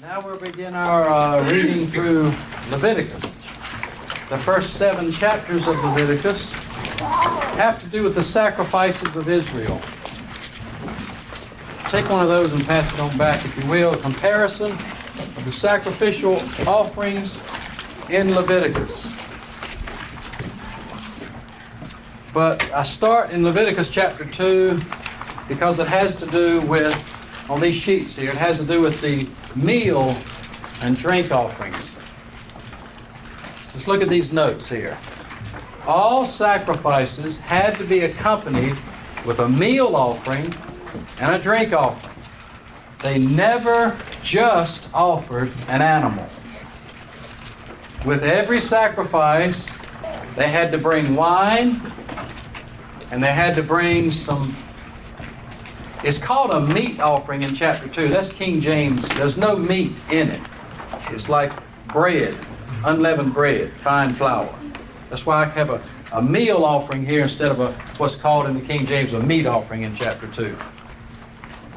Now we'll begin our reading through Leviticus. The first 7 chapters of Leviticus have to do with the sacrifices of Israel. Take one of those and pass it on back, if you will, a comparison of the sacrificial offerings in Leviticus. But I start in Leviticus chapter 2 because it has to do with, on these sheets here, it has to do with the meal and drink offerings. Let's look at these notes here. All sacrifices had to be accompanied with a meal offering and a drink offering. They never just offered an animal. With every sacrifice, they had to bring wine and they had to bring some. It's called a meat offering in chapter 2. That's King James. There's no meat in it. It's like bread, unleavened bread, fine flour. That's why I have a meal offering here instead of what's called in the King James a meat offering in chapter 2.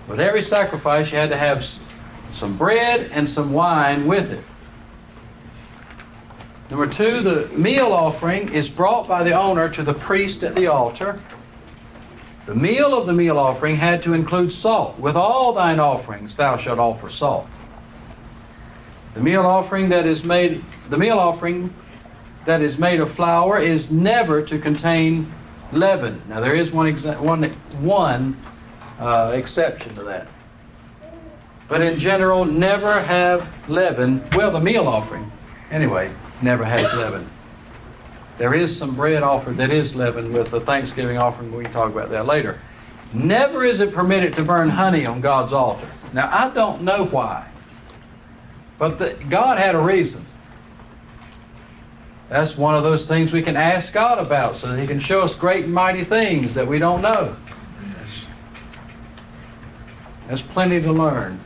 With every sacrifice, you had to have some bread and some wine with it. Number 2, the meal offering is brought by the owner to the priest at the altar. The meal of the meal offering had to include salt. With all thine offerings thou shalt offer salt. The meal offering that is made of flour is never to contain leaven. Now there is one exception to that. But in general, never have leaven. Well, the meal offering, anyway, never has leaven. There is some bread offered that is leavened with the Thanksgiving offering. We can talk about that later. Never is it permitted to burn honey on God's altar. Now, I don't know why, but God had a reason. That's one of those things we can ask God about so that He can show us great and mighty things that we don't know. There's plenty to learn.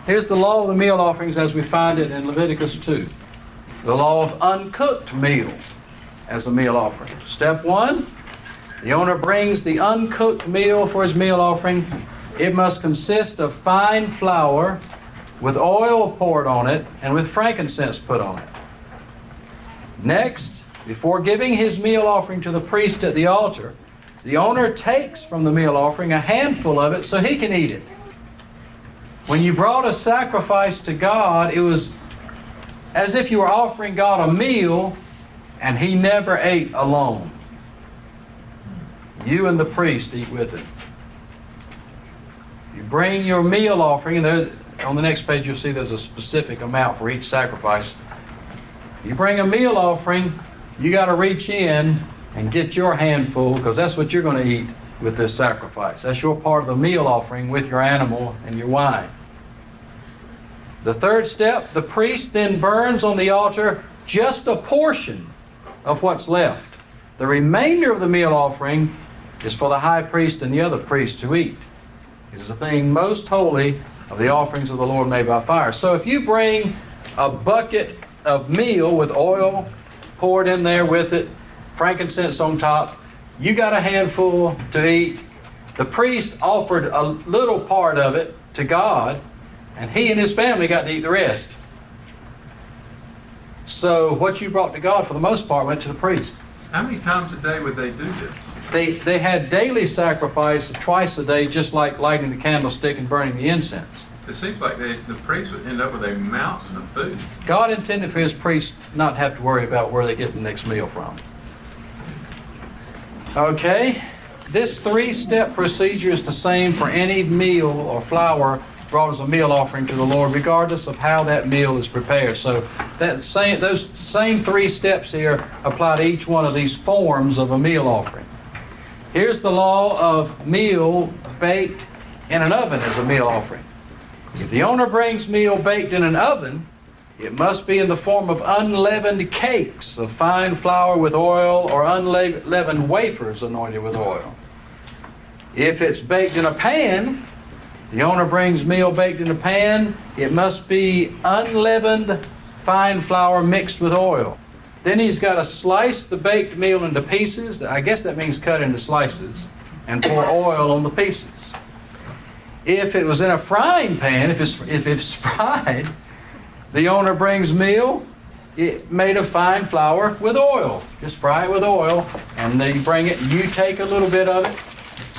Here's the law of the meal offerings as we find it in Leviticus 2. The law of uncooked meal as a meal offering. Step 1, the owner brings the uncooked meal for his meal offering. It must consist of fine flour with oil poured on it and with frankincense put on it. Next, before giving his meal offering to the priest at the altar, the owner takes from the meal offering a handful of it so he can eat it. When you brought a sacrifice to God, it was as if you were offering God a meal and He never ate alone. You and the priest eat with it. You bring your meal offering, and on the next page you'll see there's a specific amount for each sacrifice. You bring a meal offering, you got to reach in and get your handful, because that's what you're going to eat with this sacrifice. That's your part of the meal offering with your animal and your wine. The third step, the priest then burns on the altar just a portion of what's left. The remainder of the meal offering is for the high priest and the other priests to eat. It is the thing most holy of the offerings of the Lord made by fire. So if you bring a bucket of meal with oil poured in there with it, frankincense on top, you got a handful to eat. The priest offered a little part of it to God, and he and his family got to eat the rest. So what you brought to God, for the most part, went to the priest. How many times a day would they do this? They had daily sacrifice twice a day, just like lighting the candlestick and burning the incense. It seems like the priest would end up with a mountain of food. God intended for His priests not to have to worry about where they get the next meal from. Okay, this 3-step procedure is the same for any meal or flour brought as a meal offering to the Lord, regardless of how that meal is prepared. So those same 3 steps here apply to each one of these forms of a meal offering. Here's the law of meal baked in an oven as a meal offering. If the owner brings meal baked in an oven, it must be in the form of unleavened cakes of fine flour with oil or unleavened wafers anointed with oil. If it's baked in a pan, the owner brings meal baked in a pan, it must be unleavened fine flour mixed with oil. Then he's got to slice the baked meal into pieces. I guess that means cut into slices, and pour oil on the pieces. If it was in a frying pan, if it's fried, the owner brings meal made of fine flour with oil. Just fry it with oil, and they bring it. You take a little bit of it.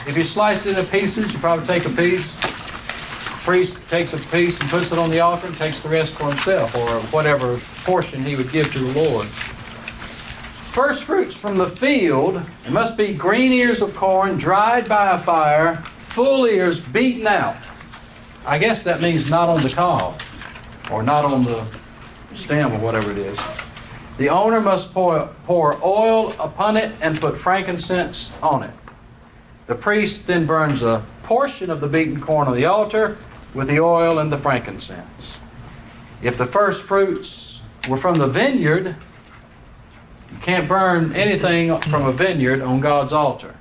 If you sliced it into pieces, you probably take a piece. The priest takes a piece and puts it on the altar and takes the rest for himself, or whatever portion he would give to the Lord. First fruits from the field, it must be green ears of corn, dried by a fire, full ears beaten out. I guess that means not on the cob, or not on the stem, or whatever it is. The owner must pour oil upon it and put frankincense on it. The priest then burns a portion of the beaten corn on the altar with the oil and the frankincense. If the first fruits were from the vineyard, you can't burn anything from a vineyard on God's altar.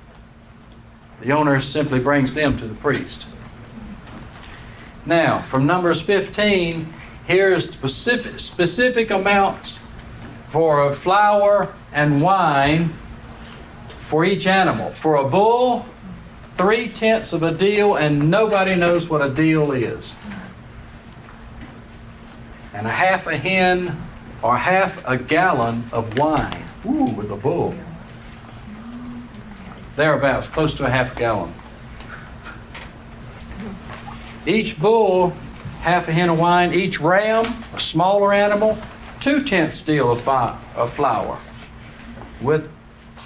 The owner simply brings them to the priest. Now, from Numbers 15, here's specific amounts for flour and wine for each animal. For a bull, 3/10 of a deal, and nobody knows what a deal is. And a half a hin, or half a gallon of wine. Ooh, with a bull. Thereabouts, close to a half gallon. Each bull, half a hin of wine. Each ram, a smaller animal, 2/10 deal of flour with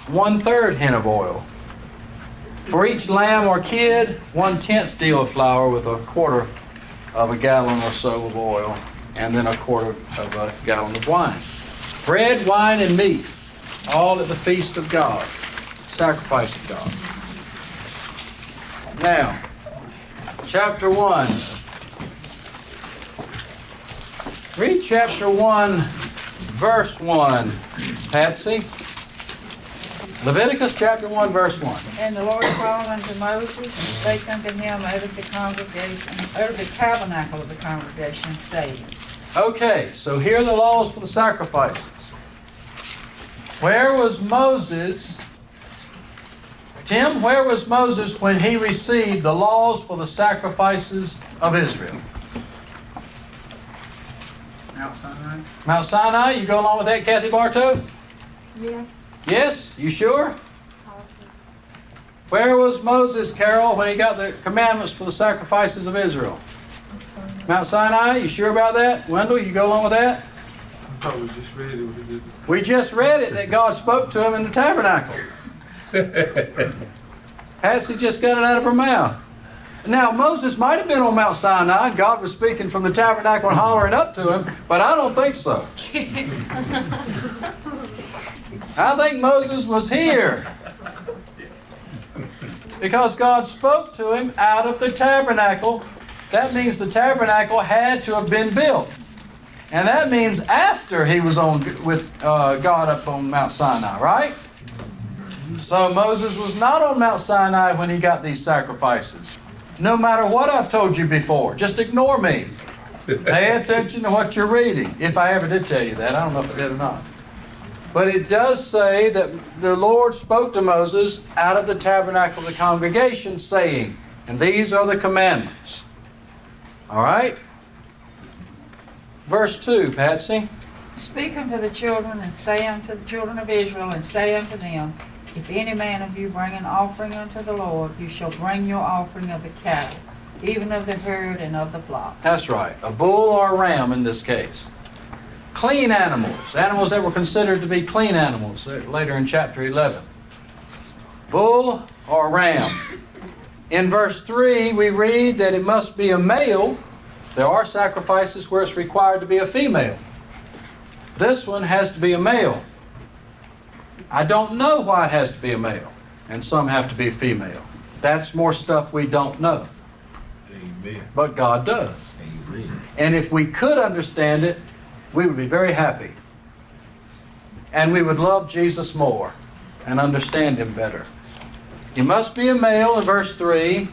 1/3 hin of oil. For each lamb or kid, 1/10 deal of flour with 1/4 of a gallon or so of oil, and then 1/4 of a gallon of wine. Bread, wine, and meat, all at the feast of God, sacrifice of God. Now, chapter 1. Read chapter 1, verse 1, Patsy. Leviticus chapter 1, verse 1. And the Lord called unto Moses and spake unto him out of the congregation, out of the tabernacle of the congregation, saying. Okay, so here are the laws for the sacrifices. Where was Moses? Tim, where was Moses when he received the laws for the sacrifices of Israel? Mount Sinai. Mount Sinai, you go along with that, Kathy Bartow? Yes. Yes? You sure? Where was Moses, Carol, when he got the commandments for the sacrifices of Israel? Mount Sinai, you sure about that? Wendell, you go along with that? I thought we just read it. We just read it that God spoke to him in the tabernacle. Patsy just got it out of her mouth. Now, Moses might have been on Mount Sinai. God was speaking from the tabernacle and hollering up to him, but I don't think so. I think Moses was here because God spoke to him out of the tabernacle. That means the tabernacle had to have been built. And that means after he was on with God up on Mount Sinai, right? So Moses was not on Mount Sinai when he got these sacrifices. No matter what I've told you before, just ignore me. Pay attention to what you're reading. If I ever did tell you that, I don't know if I did or not. But it does say that the Lord spoke to Moses out of the tabernacle of the congregation, saying, and these are the commandments. All right? Verse 2, Patsy. Speak unto the children, and say unto the children of Israel, and say unto them, if any man of you bring an offering unto the Lord, you shall bring your offering of the cattle, even of the herd and of the flock. That's right. A bull or a ram in this case. Clean animals. Animals that were considered to be clean animals later in chapter 11. Bull or ram. In verse 3, we read that it must be a male. There are sacrifices where it's required to be a female. This one has to be a male. I don't know why it has to be a male, and some have to be a female. That's more stuff we don't know. Amen. But God does. Amen. And if we could understand it, we would be very happy. And we would love Jesus more and understand Him better. He must be a male in verse 3,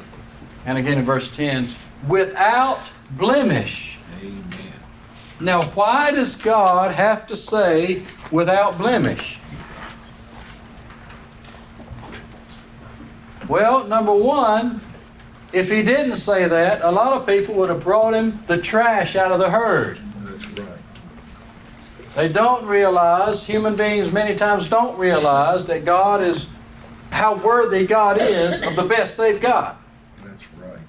and again in verse 10, without blemish. Amen. Now, why does God have to say without blemish? Well, number one, if he didn't say that, a lot of people would have brought him the trash out of the herd. That's right. They don't realize, human beings many times don't realize that God is, how worthy God is of the best they've got. That's right.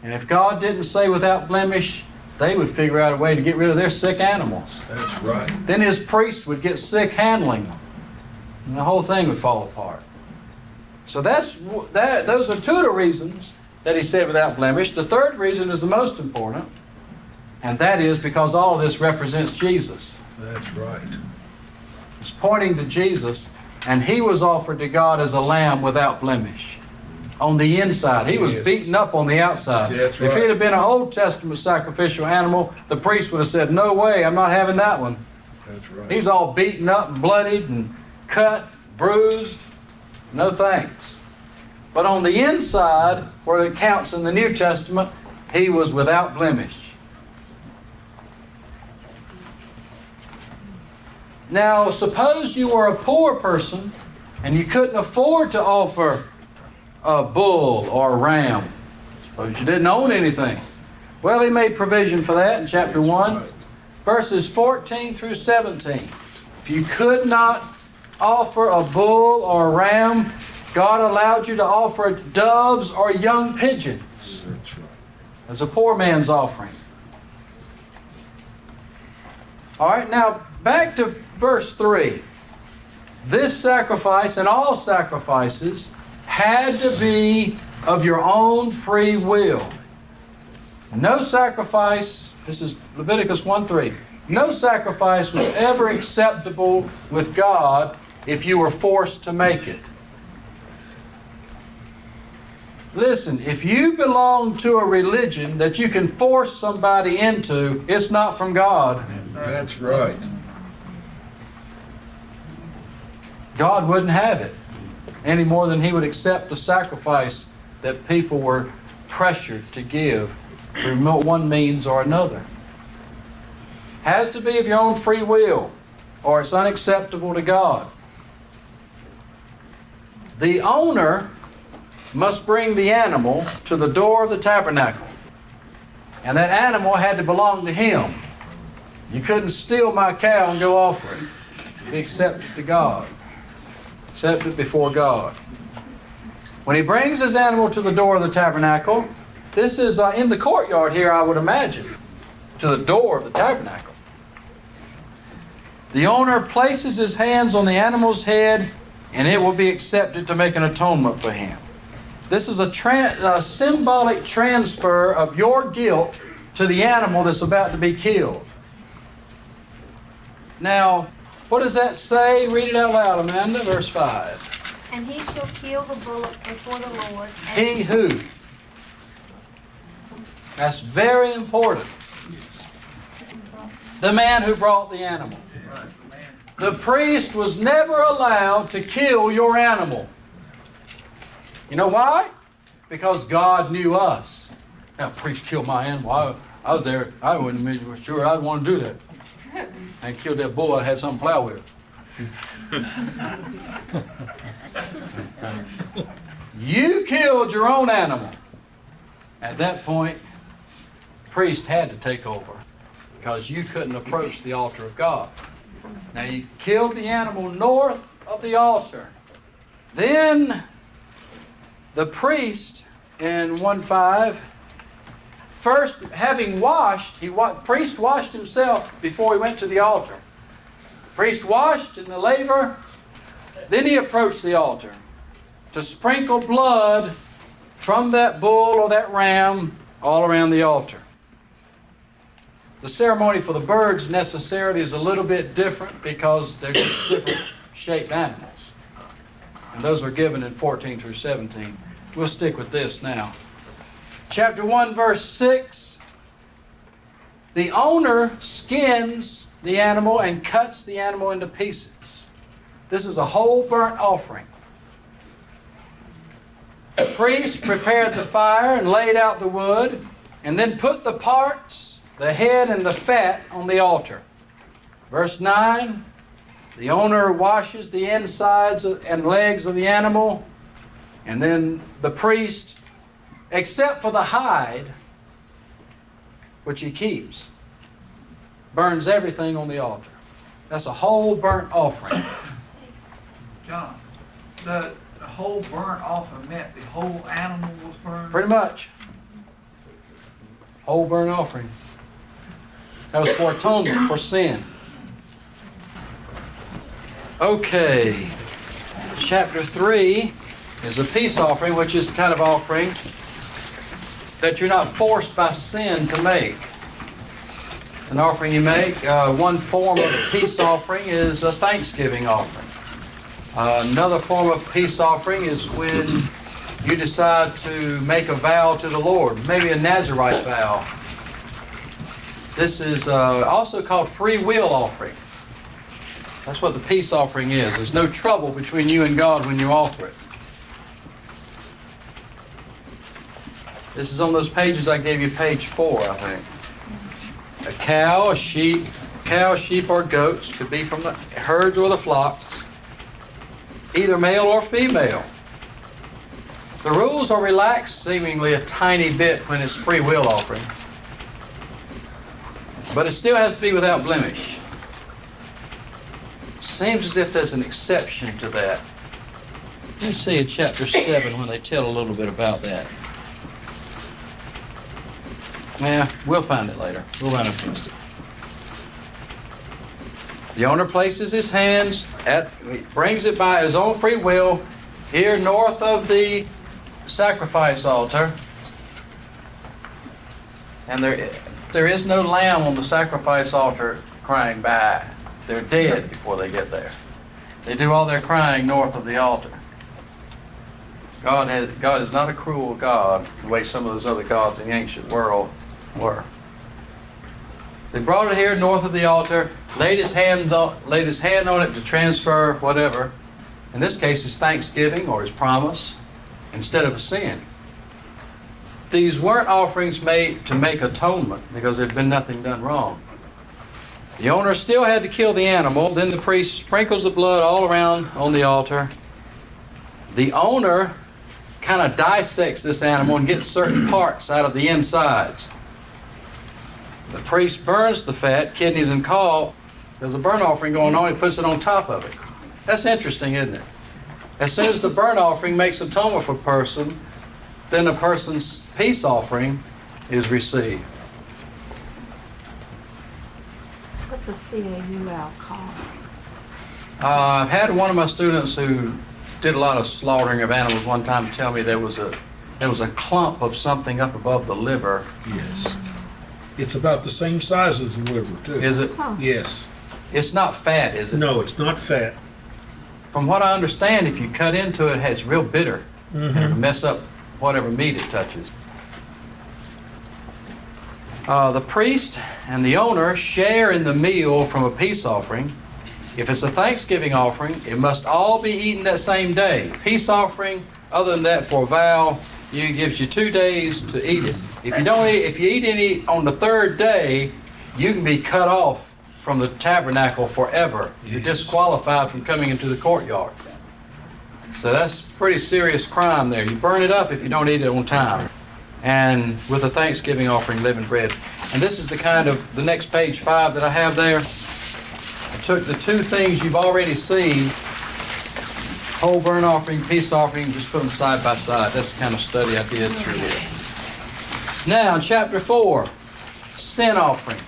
And if God didn't say without blemish, they would figure out a way to get rid of their sick animals. That's right. Then his priest would get sick handling them. And the whole thing would fall apart. So those are two of the reasons that he said without blemish. The third reason is the most important. And that is because all of this represents Jesus. That's right. It's pointing to Jesus. And he was offered to God as a lamb without blemish. On the inside. He was Yes. beaten up on the outside. That's If right. he'd have been an Old Testament sacrificial animal, the priest would have said, no way, I'm not having that one. That's right. He's all beaten up and bloodied and cut, bruised. No thanks. But on the inside, where it counts in the New Testament, he was without blemish. Now, suppose you were a poor person and you couldn't afford to offer a bull or a ram. Suppose you didn't own anything. Well, he made provision for that in chapter 1, Right. verses 14 through 17. If you could not offer a bull or a ram, God allowed you to offer doves or young pigeons That's right. as a poor man's offering. All right, now back to verse 3. This sacrifice and all sacrifices had to be of your own free will. No sacrifice, this is Leviticus 1:3. No sacrifice was ever acceptable with God if you were forced to make it. Listen, if you belong to a religion that you can force somebody into, it's not from God. That's right. God wouldn't have it any more than he would accept the sacrifice that people were pressured to give through one means or another. Has to be of your own free will, or it's unacceptable to God. The owner must bring the animal to the door of the tabernacle, and that animal had to belong to him. You couldn't steal my cow and go offer it. It'd be accepted to God. Accepted before God. When he brings his animal to the door of the tabernacle, this is in the courtyard here, I would imagine, to the door of the tabernacle. The owner places his hands on the animal's head, and it will be accepted to make an atonement for him. This is a symbolic transfer of your guilt to the animal that's about to be killed. Now, what does that say? Read it out loud, Amanda, verse 5. And he shall kill the bullock before the Lord. And He who. That's very important. The man who brought the animal. The priest was never allowed to kill your animal. You know why? Because God knew us. Now, priest killed my animal. I was there. I wasn't even sure I'd want to do that. And killed that bull. I had something to plow with. You killed your own animal. At that point, the priest had to take over because you couldn't approach the altar of God. Now, you killed the animal north of the altar. Then the priest in 1:5, first having washed, priest washed himself before he went to the altar. Priest washed in the laver, then he approached the altar to sprinkle blood from that bull or that ram all around the altar. The ceremony for the birds necessarily is a little bit different because they're just different shaped animals. And those are given in 14 through 17. We'll stick with this now. Chapter 1, verse 6. The owner skins the animal and cuts the animal into pieces. This is a whole burnt offering. The priest prepared the fire and laid out the wood, and then put the parts, the head and the fat, on the altar. Verse 9, the owner washes the insides and legs of the animal, And then the priest, except for the hide, which he keeps, burns everything on the altar. That's a whole burnt offering. John, the whole burnt offering meant the whole animal was burned? Pretty much. Whole burnt offering. That was for atonement, for sin. Okay. Chapter 3 is a peace offering, which is the kind of offering that you're not forced by sin to make. An offering you make, one form of a peace offering is a thanksgiving offering. Another form of peace offering is when you decide to make a vow to the Lord, maybe a Nazirite vow. This is also called free will offering. That's what the peace offering is. There's no trouble between you and God when you offer it. This is on those pages I gave you, page 4, I think. A cow, a sheep, or goats, could be from the herds or the flocks, either male or female. The rules are relaxed seemingly a tiny bit when it's free will offering, but it still has to be without blemish. Seems as if there's an exception to that. Let's see in chapter 7 when they tell a little bit about that. Yeah, we'll find it later. We'll run up against it. The owner places his hands he brings it by his own free will here north of the sacrifice altar. And there is no lamb on the sacrifice altar crying bye. They're dead before they get there. They do all their crying north of the altar. God is not a cruel God the way some of those other gods in the ancient world were. They brought it here north of the altar, laid his hand on it to transfer whatever. In this case, his thanksgiving or his promise instead of a sin. These weren't offerings made to make atonement because there'd been nothing done wrong. The owner still had to kill the animal. Then the priest sprinkles the blood all around on the altar. The owner kind of dissects this animal and gets certain parts out of the insides. The priest burns the fat, kidneys and caul. There's a burnt offering going on, he puts it on top of it. That's interesting, isn't it? As soon as the burnt offering makes atonement for a person, then a person's peace offering is received. What's a CAUL called? I've had one of my students who did a lot of slaughtering of animals one time tell me there was a clump of something up above the liver. Yes. It's about the same size as the liver, too. Is it? Huh. Yes. It's not fat, is it? No, it's not fat. From what I understand, if you cut into it, it's real bitter. And it'll mess up whatever meat it touches. The priest and the owner share in the meal from a peace offering. If it's a thanksgiving offering, it must all be eaten that same day. Peace offering, other than that, for a vow, it gives you 2 days to eat it. If you eat any on the third day, you can be cut off from the tabernacle forever. You're disqualified from coming into the courtyard. So that's pretty serious crime there. You burn it up if you don't eat it on time. And with a thanksgiving offering, living bread. And this is the next page 5 that I have there. I took the two things you've already seen, whole burnt offering, peace offering, just put them side by side. That's the kind of study I did through this. Now, in chapter 4, sin offering.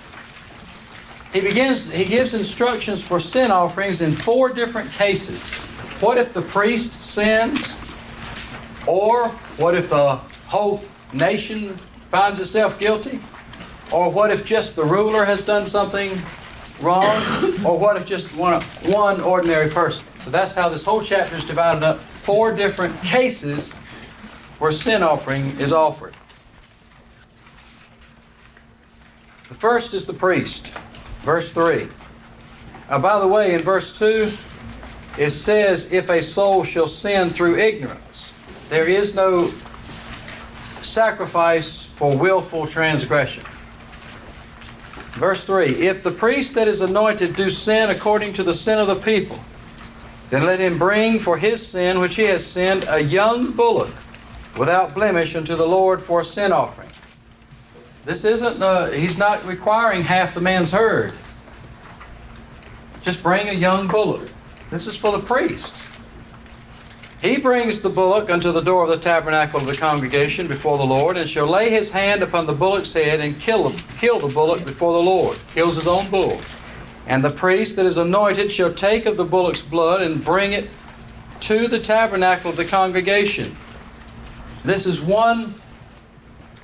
He gives instructions for sin offerings in 4 different cases. What if the priest sins? Or what if the whole nation finds itself guilty? Or what if just the ruler has done something wrong? Or what if just one ordinary person? So that's how this whole chapter is divided up. 4 different cases where sin offering is offered. The first is the priest. Verse 3. By the way, in verse 2, it says, if a soul shall sin through ignorance. There is no sacrifice for willful transgression. Verse 3, if the priest that is anointed do sin according to the sin of the people, Then let him bring for his sin which he has sinned a young bullock without blemish unto the Lord for a sin offering. This isn't, he's not requiring half the man's herd. Just bring a young bullock. This is for the priest. He brings the bullock unto the door of the tabernacle of the congregation before the Lord, and shall lay his hand upon the bullock's head and kill the bullock before the Lord. Kills his own bull. And the priest that is anointed shall take of the bullock's blood and bring it to the tabernacle of the congregation. This is one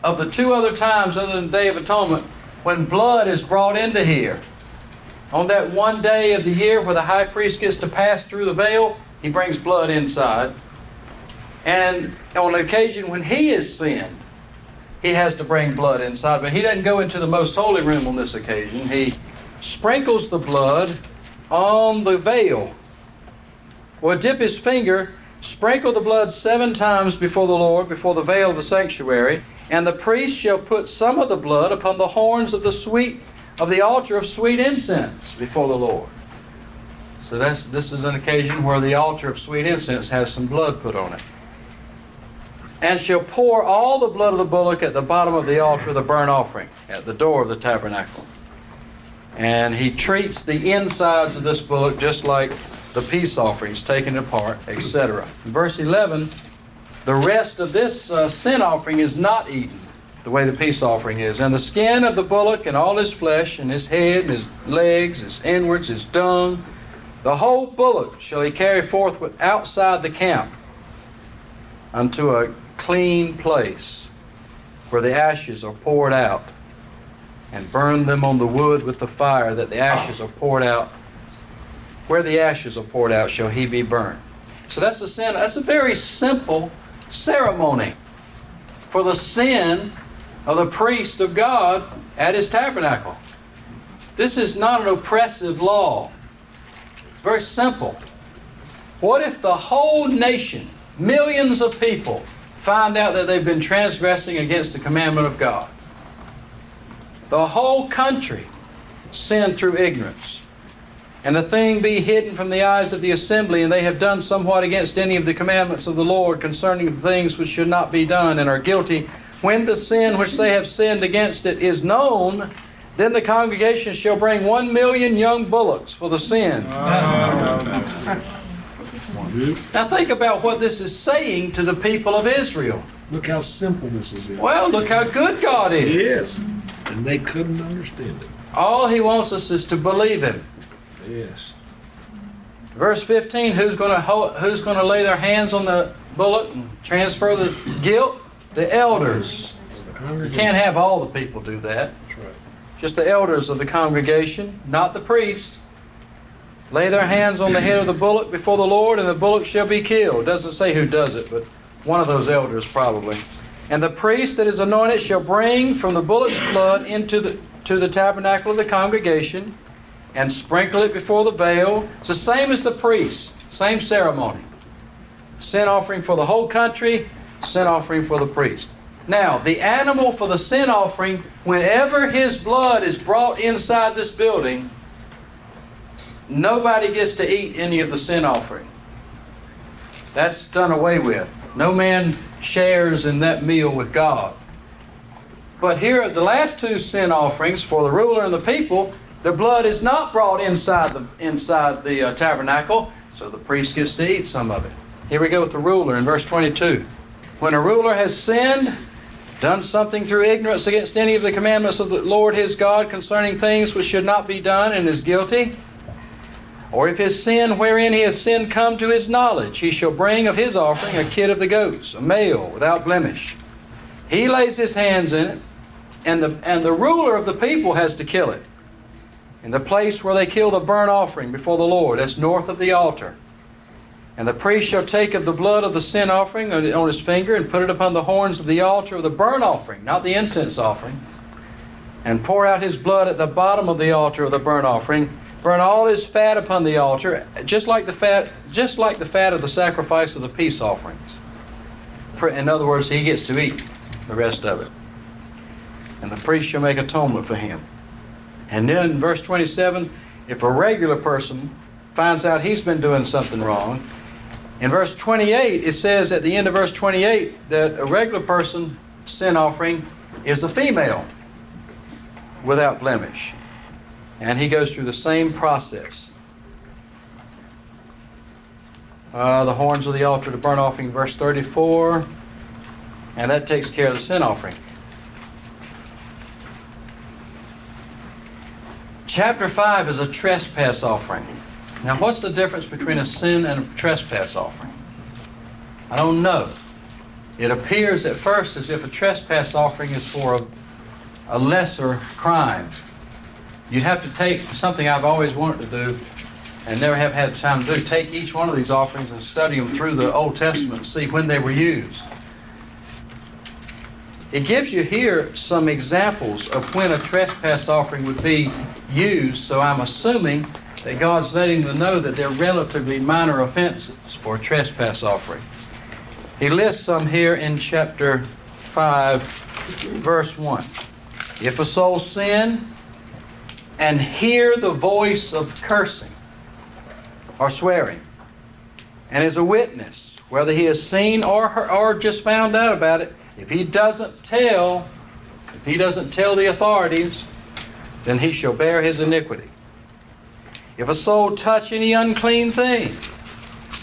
of the two other times other than the Day of Atonement when blood is brought into here. On that one day of the year where the high priest gets to pass through the veil, he brings blood inside. And on an occasion when he is sinned, he has to bring blood inside. But he doesn't go into the most holy room on this occasion. He sprinkles the blood on the veil. Or dip his finger, sprinkle the blood 7 times before the Lord, before the veil of the sanctuary, and the priest shall put some of the blood upon the horns of the altar of sweet incense before the Lord. So this is an occasion where the altar of sweet incense has some blood put on it. And shall pour all the blood of the bullock at the bottom of the altar of the burnt offering, at the door of the tabernacle. And he treats the insides of this bullock just like the peace offerings, taken apart, etc. In verse 11, the rest of this sin offering is not eaten, the way the peace offering is. And the skin of the bullock and all his flesh, and his head, and his legs, his inwards, his dung, the whole bullock shall he carry forth outside the camp unto a clean place where the ashes are poured out, and burn them on the wood with the fire that the ashes are poured out. Where the ashes are poured out shall he be burned. So that's the sin. That's a very simple ceremony for the sin of the priest of God at his tabernacle. This is not an oppressive law. Very simple. What if the whole nation, millions of people, find out that they've been transgressing against the commandment of God? The whole country sinned through ignorance. And the thing be hidden from the eyes of the assembly, and they have done somewhat against any of the commandments of the Lord concerning the things which should not be done, and are guilty. When the sin which they have sinned against it is known, then the congregation shall bring 1,000,000 young bullocks for the sin. Now think about what this is saying to the people of Israel. Look how simple this is. Well, look how good God is. Yes. And they couldn't understand it. All he wants us is to believe him. Yes. Verse 15, who's going to lay their hands on the bullock and transfer the guilt? The elders. You can't have all the people do that. That's right. Just the elders of the congregation, not the priest. Lay their hands on the head of the bullock before the Lord, and the bullock shall be killed. It doesn't say who does it, but one of those elders probably. And the priest that is anointed shall bring from the bullock's blood to the tabernacle of the congregation, and sprinkle it before the veil. It's the same as the priest, same ceremony. Sin offering for the whole country, sin offering for the priest. Now, the animal for the sin offering, whenever his blood is brought inside this building, nobody gets to eat any of the sin offering. That's done away with. No man shares in that meal with God. But here, the last 2 sin offerings for the ruler and the people, the blood is not brought inside the tabernacle, so the priest gets to eat some of it. Here we go with the ruler in verse 22. When a ruler has sinned, done something through ignorance against any of the commandments of the Lord his God concerning things which should not be done, and is guilty, or if his sin wherein he has sinned come to his knowledge, he shall bring of his offering a kid of the goats, a male without blemish. He lays his hands in it, and the ruler of the people has to kill it. In the place where they kill the burnt offering before the Lord, that's north of the altar. And the priest shall take of the blood of the sin offering on his finger and put it upon the horns of the altar of the burnt offering, not the incense offering, and pour out his blood at the bottom of the altar of the burnt offering. Burn all his fat upon the altar, just like the fat of the sacrifice of the peace offerings. In other words, he gets to eat the rest of it. And the priest shall make atonement for him. And then verse 27, if a regular person finds out he's been doing something wrong. In verse 28, it says at the end of verse 28 that a regular person sin offering is a female without blemish. And he goes through the same process. The horns of the altar, the burnt offering, verse 34. And that takes care of the sin offering. Chapter 5 is a trespass offering. Now, what's the difference between a sin and a trespass offering? I don't know. It appears at first as if a trespass offering is for a lesser crime. You'd have to take something I've always wanted to do and never have had time to do. Take each one of these offerings and study them through the Old Testament and see when they were used. It gives you here some examples of when a trespass offering would be used, so I'm assuming that God's letting them know that they're relatively minor offenses for a trespass offering. He lists some here in chapter 5, verse 1. If a soul sin and hear the voice of cursing or swearing, and is a witness, whether he has seen or just found out about it, if he doesn't tell the authorities, then he shall bear his iniquity. If a soul touch any unclean thing,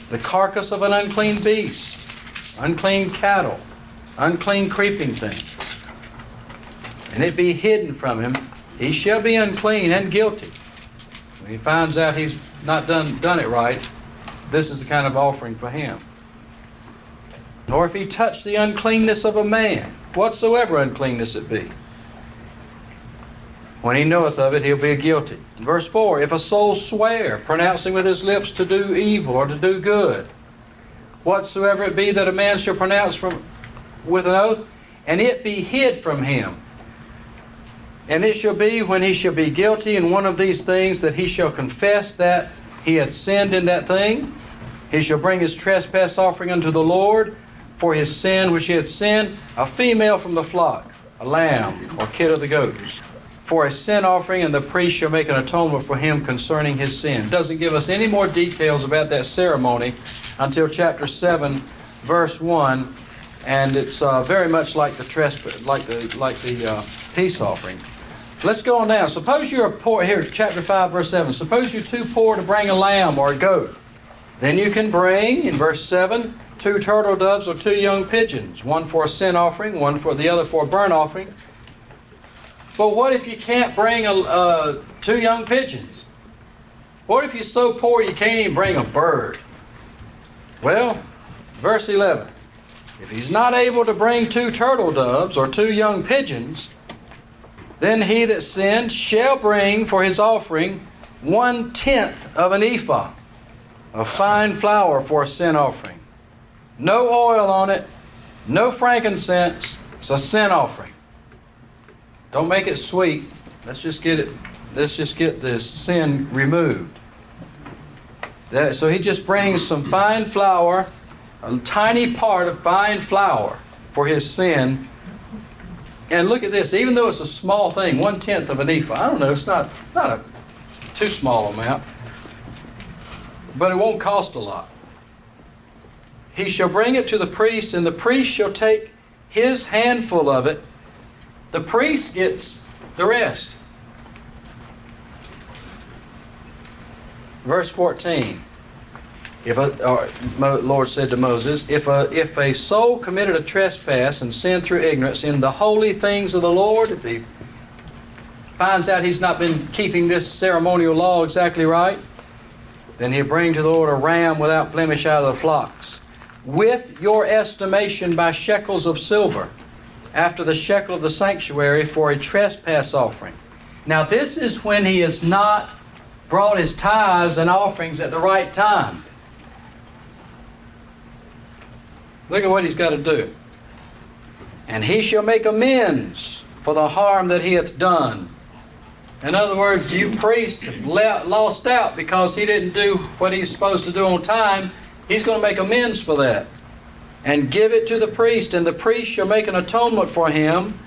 the carcass of an unclean beast, unclean cattle, unclean creeping things, and it be hidden from him, he shall be unclean and guilty. When he finds out he's not done it right, this is the kind of offering for him. Nor if he touch the uncleanness of a man, whatsoever uncleanness it be. When he knoweth of it, he'll be guilty. In verse 4, if a soul swear, pronouncing with his lips to do evil or to do good, whatsoever it be that a man shall pronounce with an oath, and it be hid from him. And it shall be, when he shall be guilty in one of these things, that he shall confess that he hath sinned in that thing. He shall bring his trespass offering unto the Lord for his sin which he hath sinned, a female from the flock, a lamb or kid of the goats, for a sin offering, and the priest shall make an atonement for him concerning his sin. It doesn't give us any more details about that ceremony until chapter 7, verse 1, and it's very much like the peace offering. Let's go on down. Suppose you're poor. Here's chapter 5, verse 7. Suppose you're too poor to bring a lamb or a goat. Then you can bring, in verse 7, 2 turtle doves or 2 young pigeons, one for a sin offering, one for the other for a burnt offering. But what if you can't bring 2 young pigeons? What if you're so poor you can't even bring a bird? Well, verse 11. If he's not able to bring 2 turtle doves or 2 young pigeons, then he that sinned shall bring for his offering 1/10 of an ephah of fine flour for a sin offering. No oil on it, no frankincense. It's a sin offering. Don't make it sweet. Let's just get this sin removed. So he just brings some fine flour, a tiny part of fine flour for his sin. And look at this, even though it's a small thing, 1/10 of an ephah. I don't know, it's not a too small amount, but it won't cost a lot. He shall bring it to the priest, and the priest shall take his handful of it. The priest gets the rest. Verse 14. Lord said to Moses, if a soul committed a trespass and sinned through ignorance in the holy things of the Lord, if he finds out he's not been keeping this ceremonial law exactly right, then he'll bring to the Lord a ram without blemish out of the flocks, with your estimation by shekels of silver, after the shekel of the sanctuary, for a trespass offering. Now this is when he has not brought his tithes and offerings at the right time. Look at what he's got to do. And he shall make amends for the harm that he hath done. In other words, you priests have lost out because he didn't do what he's supposed to do on time. He's going to make amends for that. And give it to the priest, and the priest shall make an atonement for him,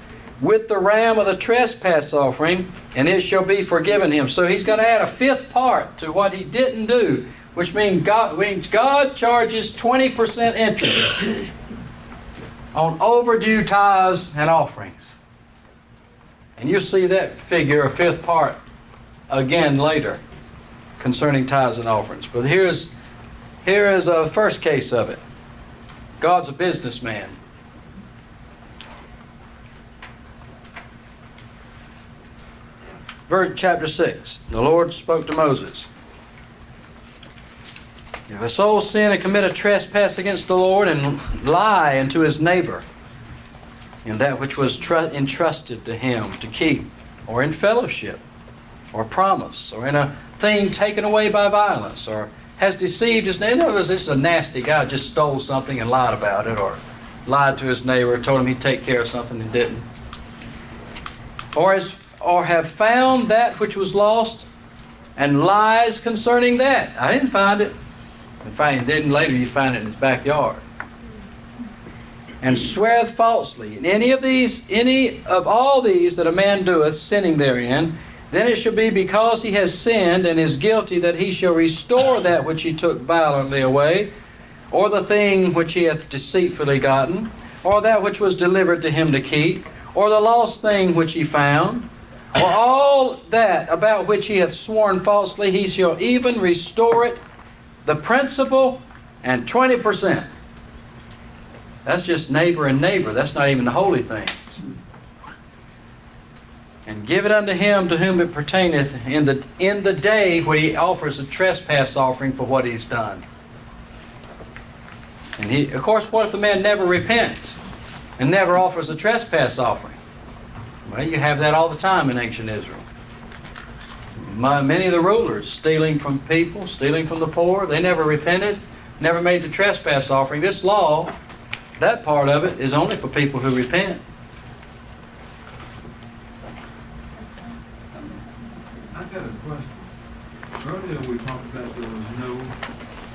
with the ram of the trespass offering, and it shall be forgiven him. So he's got to add a fifth part to what he didn't do, which means God charges 20% interest on overdue tithes and offerings. And you'll see that figure, a fifth part, again later concerning tithes and offerings. But here is a first case of it. God's a businessman. Verse chapter 6. The Lord spoke to Moses. If a soul sin and commit a trespass against the Lord and lie unto his neighbor in that which was entrusted to him to keep, or in fellowship, or promise, or in a thing taken away by violence, or has deceived his neighbor. In other words, this is a nasty guy, just stole something and lied about it, or lied to his neighbor, told him he'd take care of something and didn't. Or have found that which was lost and lies concerning that. I didn't find it. In fact, then later you find it in his backyard. And sweareth falsely. And any of all these that a man doeth, sinning therein, then it shall be because he has sinned and is guilty that he shall restore that which he took violently away, or the thing which he hath deceitfully gotten, or that which was delivered to him to keep, or the lost thing which he found, or all that about which he hath sworn falsely, he shall even restore it, the principal, and 20%. That's just neighbor and neighbor. That's not even the holy things. And give it unto him to whom it pertaineth in the day when he offers a trespass offering for what he's done. And of course, what if the man never repents and never offers a trespass offering? Well, you have that all the time in ancient Israel. Many of the rulers stealing from people, stealing from the poor, they never repented, never made the trespass offering. This law, that part of it, is only for people who repent. I got a question. Earlier we talked about there was no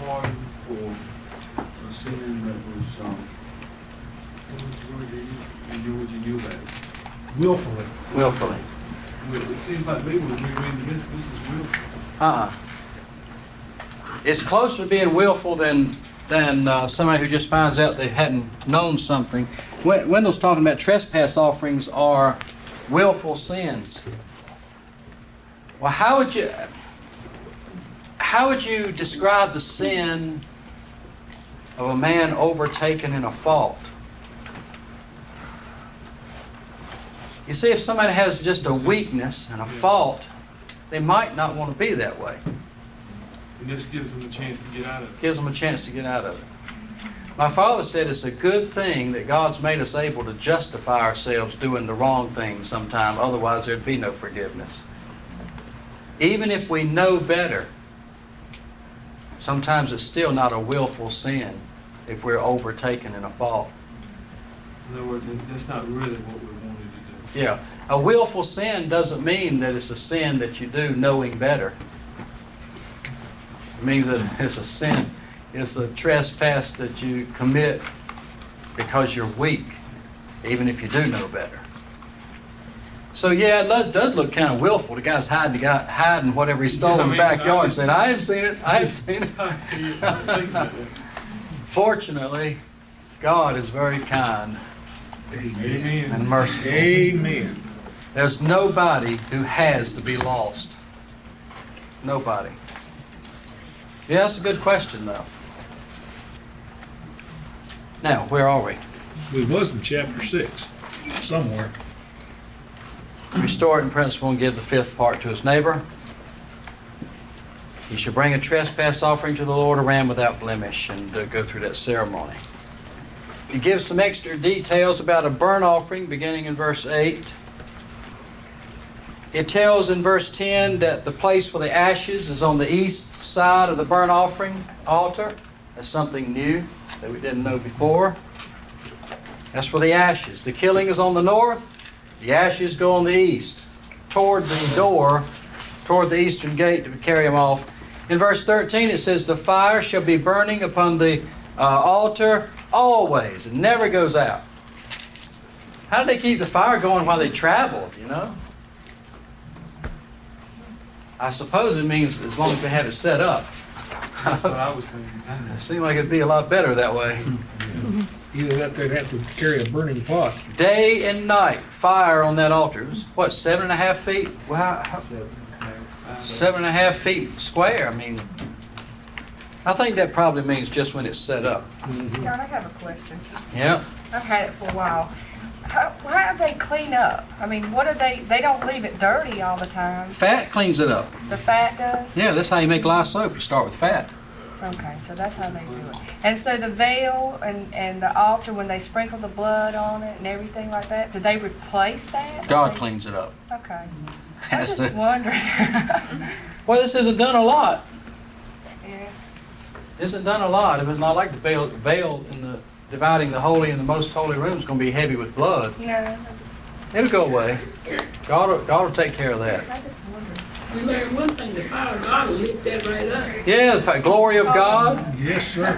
pardon for a sin that was, what was the word you knew about it? Willfully. Willfully. Well, it seems like maybe when we read this is willful. It's closer to being willful than somebody who just finds out they hadn't known something. Wendell's talking about trespass offerings are willful sins. Well, how would you describe the sin of a man overtaken in a fault? You see, if somebody has just a weakness and a fault, they might not want to be that way. And this gives them a chance to get out of it. Gives them a chance to get out of it. My father said it's a good thing that God's made us able to justify ourselves doing the wrong thing sometime, otherwise there'd be no forgiveness. Even if we know better, sometimes it's still not a willful sin if we're overtaken in a fault. In other words, that's not really what we wanted to do. Yeah. A willful sin doesn't mean that it's a sin that you do knowing better. It means that it's a sin. It's a trespass that you commit because you're weak, even if you do know better. So yeah, it does look kind of willful. The guy's hiding whatever he stole in the backyard and said, I ain't seen it, I ain't seen it. Fortunately, God is very kind Amen. and merciful. Amen. There's nobody who has to be lost. Nobody. Yeah, that's a good question, though. Now, where are we? We was in chapter 6, somewhere. Restore it in principle and give the fifth part to his neighbor. He shall bring a trespass offering to the Lord, a ram without blemish, and go through that ceremony. He gives some extra details about a burnt offering, beginning in verse 8. It tells in verse 10 that the place for the ashes is on the east side of the burnt offering altar. That's something new that we didn't know before. That's for the ashes. The killing is on the north. The ashes go on the east, toward the door, toward the eastern gate to carry them off. In verse 13 it says, the fire shall be burning upon the altar always. It never goes out. How did they keep the fire going while they traveled, you know? I suppose it means as long as they have it set up. That's what I was thinking. It seemed like it'd be a lot better that way. Either that, they'd have to carry a burning pot. Day and night, fire on that altar. It was, what, 7.5 feet? Well, how 7.5 feet square. I mean, I think that probably means just when it's set up. John, I have a question. Yeah. I've had it for a while. How do they clean up? I mean, what do they don't leave it dirty all the time. Fat cleans it up. The fat does? Yeah, that's how you make lye soap. You start with fat. Okay, so that's how they do it. And so the veil and the altar, when they sprinkle the blood on it and everything like that, do they replace that? God cleans it up. Okay. I Has was just to. wondering. Well, this isn't done a lot. Yeah. Isn't done a lot. It was not like the veil in the dividing the holy and the most holy room is going to be heavy with blood. No, It'll go away. God will take care of that. I just wondered. We learned one thing, the fire of God will lift that right up. Yeah, the glory of God. Yes, sir.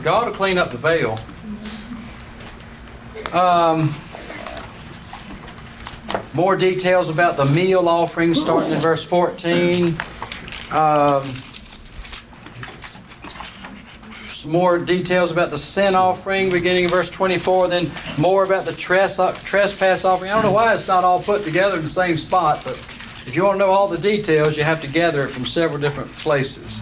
God will clean up the veil. More details about the meal offering starting in verse 14. Some more details about the sin offering beginning in verse 24. Then more about the trespass offering. I don't know why it's not all put together in the same spot, but if you want to know all the details, you have to gather it from several different places.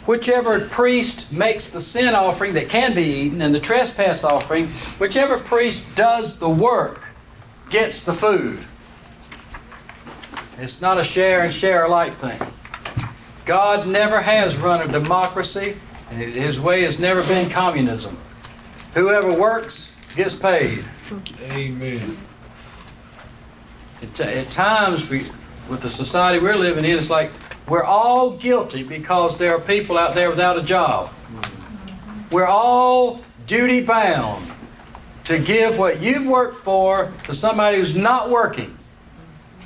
Whichever priest makes the sin offering that can be eaten and the trespass offering, whichever priest does the work gets the food. It's not a share and share alike thing. God never has run a democracy, and His way has never been communism. Whoever works gets paid. Amen. At times, with the society we're living in, it's like we're all guilty because there are people out there without a job. We're all duty bound to give what you've worked for to somebody who's not working.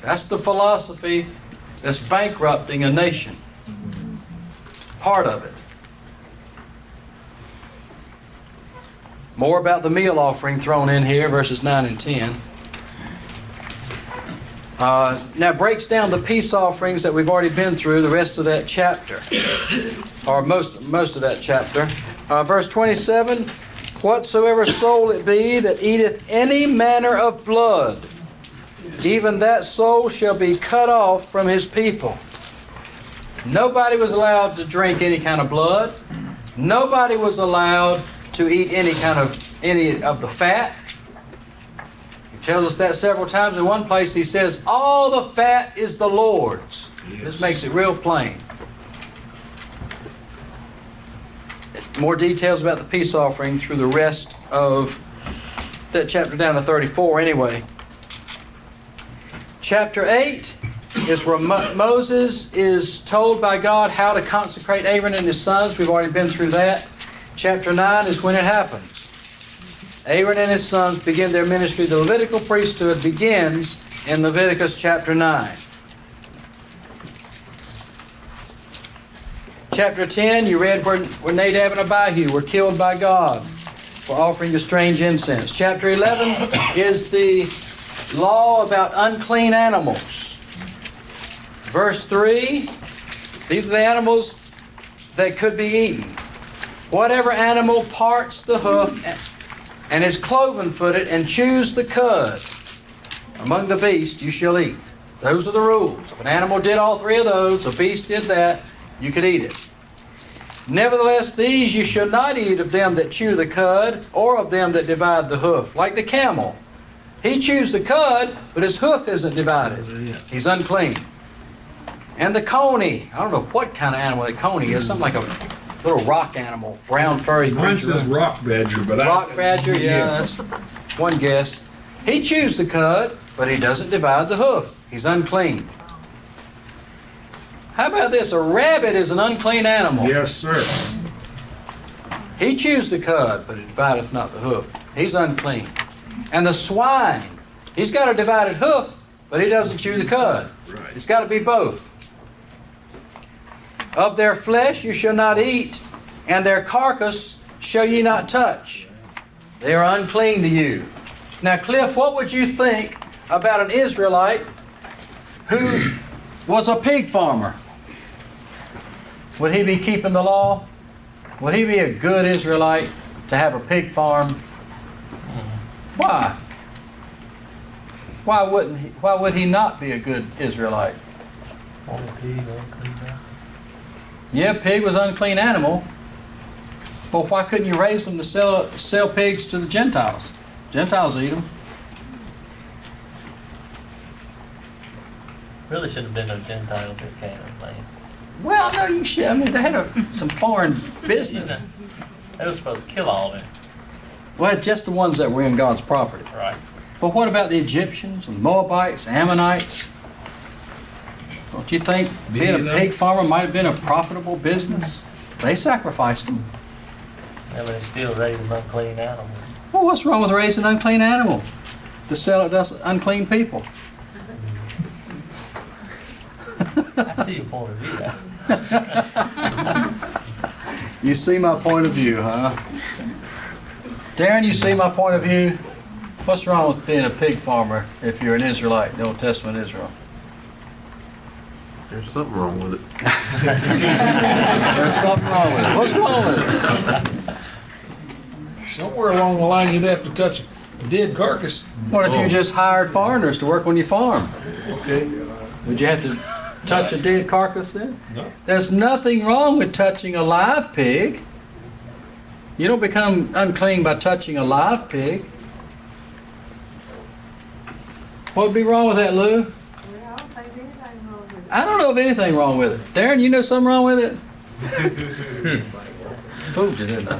That's the philosophy that's bankrupting a nation. Part of it. More about the meal offering thrown in here, verses 9 and 10. Now it breaks down the peace offerings that we've already been through, the rest of that chapter, or most of that chapter. Verse 27, whatsoever soul it be that eateth any manner of blood, even that soul shall be cut off from his people. Nobody was allowed to drink any kind of blood. Nobody was allowed to eat any of the fat. He tells us that several times. In one place he says, all the fat is the Lord's. Yes. This makes it real plain. More details about the peace offering through the rest of that chapter down to 34 anyway. Chapter 8 is where Moses is told by God how to consecrate Aaron and his sons. We've already been through that. Chapter 9 is when it happens. Aaron and his sons begin their ministry. The Levitical priesthood begins in Leviticus chapter 9. Chapter 10, you read where Nadab and Abihu were killed by God for offering the strange incense. Chapter 11 is the law about unclean animals. Verse 3, these are the animals that could be eaten. Whatever animal parts the hoof and is cloven-footed and chews the cud, among the beasts you shall eat. Those are the rules. If an animal did all three of those, a beast did that, you could eat it. Nevertheless, these you shall not eat of them that chew the cud, or of them that divide the hoof, like the camel. He chews the cud, but his hoof isn't divided. He's unclean. And the coney, I don't know what kind of animal that coney is, something like a little rock animal, brown furry creature. Mine says rock badger, but rock badger, yeah, that's one guess. He chews the cud, but he doesn't divide the hoof. He's unclean. How about this? A rabbit is an unclean animal. Yes, sir. He chews the cud, but he divideth not the hoof. He's unclean. And the swine, he's got a divided hoof, but he doesn't chew the cud. Right. It's got to be both. Of their flesh you shall not eat, and their carcass shall ye not touch. They are unclean to you. Now, Cliff, what would you think about an Israelite who was a pig farmer? Would he be keeping the law? Would he be a good Israelite to have a pig farm? Why? Why would he not be a good Israelite? Yeah, pig was an unclean animal. But why couldn't you raise them to sell pigs to the Gentiles? Gentiles eat them. Really should have been no Gentiles in Canaan land. Well, no, you should. I mean, they had some foreign business. They were supposed to kill all of them. Well, just the ones that were in God's property. Right. But what about the Egyptians and Moabites, Ammonites? Don't you think being a pig farmer might have been a profitable business? They sacrificed them. Yeah, but they still raised an unclean animal. Well, what's wrong with raising an unclean animal? To sell it to unclean people. I see your point of view now. You see my point of view, huh? Darren, you see my point of view? What's wrong with being a pig farmer if you're an Israelite in the Old Testament Israel? There's something wrong with it. There's something wrong with it. What's wrong with it? Somewhere along the line, you'd have to touch a dead carcass. What if you just hired foreigners to work on your farm? Okay. Would you have to touch a dead carcass then? No. There's nothing wrong with touching a live pig. You don't become unclean by touching a live pig. What would be wrong with that, Lou? I don't know of anything wrong with it. Darren, you know something wrong with it? Told you, didn't I?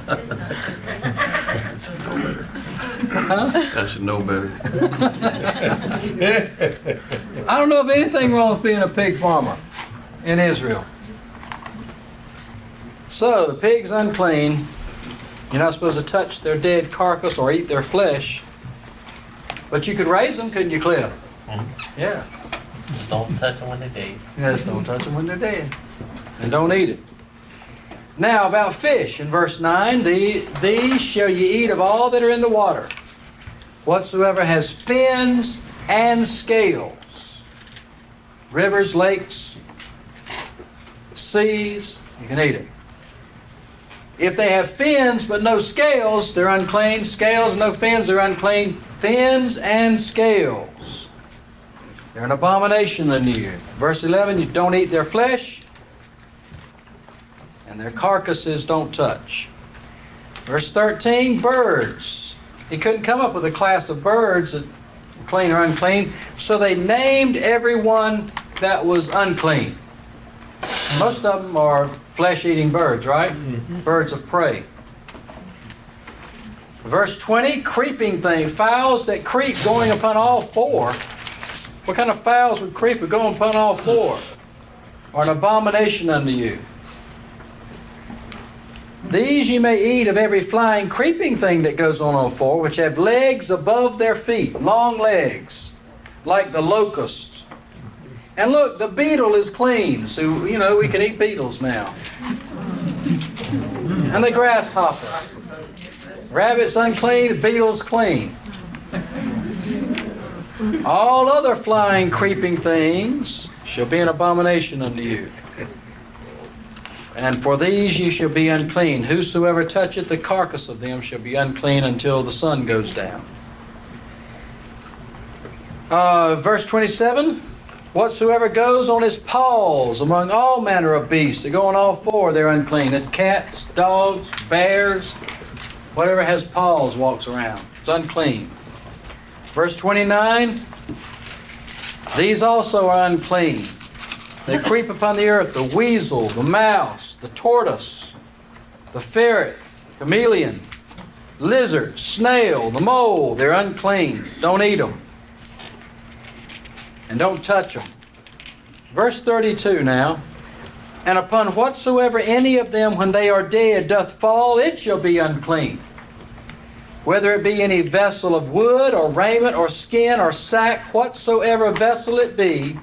Huh? I should know better. I don't know of anything wrong with being a pig farmer in Israel. So, the pig's unclean. You're not supposed to touch their dead carcass or eat their flesh. But you could raise them, couldn't you, Cliff? Mm-hmm. Yeah. Just don't touch them when they're dead. Yes, don't touch them when they're dead. And don't eat it. Now, about fish, in verse 9, these shall ye eat of all that are in the water, whatsoever has fins and scales. Rivers, lakes, seas, you can eat it. If they have fins but no scales, they're unclean. Scales, no fins, they're unclean. Fins and scales, they're an abomination unto you. Verse 11, you don't eat their flesh, and their carcasses don't touch. Verse 13, birds. He couldn't come up with a class of birds that were clean or unclean, so they named every one that was unclean. Most of them are flesh-eating birds, right? Mm-hmm. Birds of prey. Verse 20, creeping thing, fowls that creep going upon all four. What kind of fowls would creep or go upon all four? Are an abomination unto you. These ye may eat of every flying, creeping thing that goes on all four, which have legs above their feet, long legs, like the locusts. And look, the beetle is clean, so, you know, we can eat beetles now. And the grasshopper. Rabbit's unclean, beetle's clean. All other flying, creeping things shall be an abomination unto you. And for these ye shall be unclean. Whosoever toucheth the carcass of them shall be unclean until the sun goes down. Verse 27, whatsoever goes on his paws among all manner of beasts that go on all four, they're unclean. It's cats, dogs, bears, whatever has paws walks around. It's unclean. Verse 29, these also are unclean. They creep upon the earth, the weasel, the mouse, the tortoise, the ferret, chameleon, lizard, snail, the mole. They're unclean. Don't eat them. And don't touch them. Verse 32 now. And upon whatsoever any of them when they are dead doth fall, it shall be unclean. Whether it be any vessel of wood or raiment or skin or sack, whatsoever vessel it be,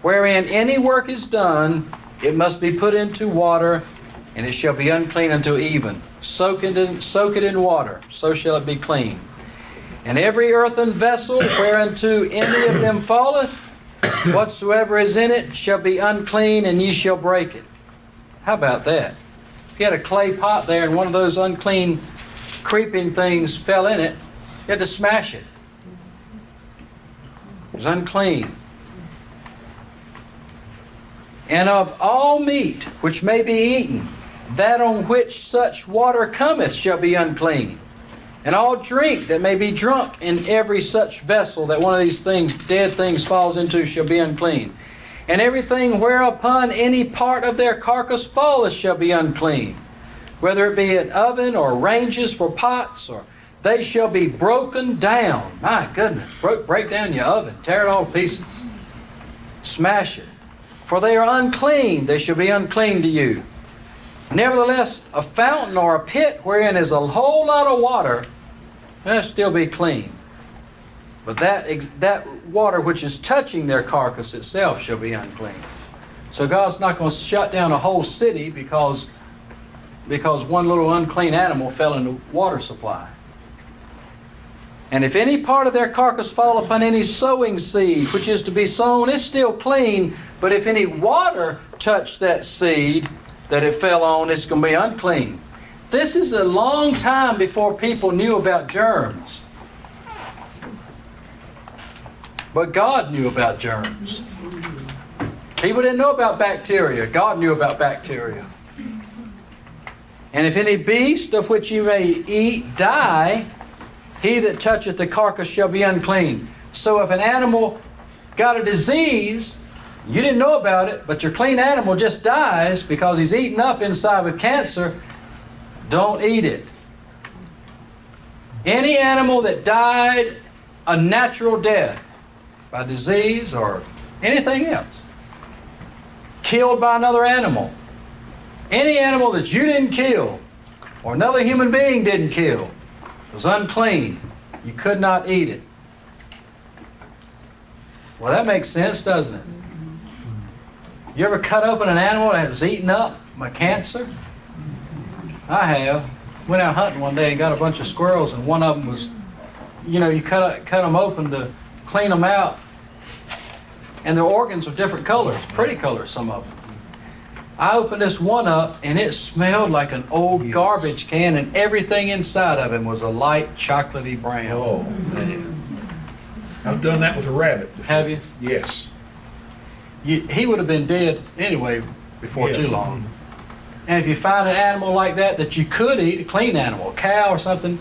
wherein any work is done, it must be put into water, and it shall be unclean until even. Soak it in water, so shall it be clean. And every earthen vessel whereunto any of them falleth, whatsoever is in it shall be unclean, and ye shall break it. How about that? If you had a clay pot there and one of those unclean creeping things fell in it, you had to smash it. It was unclean. And of all meat which may be eaten, that on which such water cometh shall be unclean. And all drink that may be drunk in every such vessel that one of these things, dead things, falls into shall be unclean. And everything whereupon any part of their carcass falleth shall be unclean. Whether it be an oven or ranges for pots, or they shall be broken down. My goodness, break down your oven, tear it all to pieces. Smash it. For they are unclean, they shall be unclean to you. Nevertheless, a fountain or a pit wherein is a whole lot of water, will still be clean. But that water which is touching their carcass itself shall be unclean. So God's not going to shut down a whole city because one little unclean animal fell in the water supply. And if any part of their carcass fall upon any sowing seed, which is to be sown, it's still clean. But if any water touch that seed that it fell on, it's going to be unclean. This is a long time before people knew about germs. But God knew about germs. People didn't know about bacteria. God knew about bacteria. And if any beast of which you may eat die, he that toucheth the carcass shall be unclean. So if an animal got a disease, you didn't know about it, but your clean animal just dies because he's eaten up inside with cancer, don't eat it. Any animal that died a natural death by disease or anything else, killed by another animal, any animal that you didn't kill or another human being didn't kill was unclean. You could not eat it. Well, that makes sense, doesn't it? You ever cut open an animal that was eaten up by cancer? I have. Went out hunting one day and got a bunch of squirrels, and one of them was, you cut them open to clean them out, and the organs are different colors, pretty colors, some of them. I opened this one up, and it smelled like an old garbage can, and everything inside of him was a light chocolatey brown. Oh, man. I've done that with a rabbit. Have you? Yes. He would have been dead anyway before Yeah. too long. And if you find an animal like that you could eat, a clean animal, a cow or something,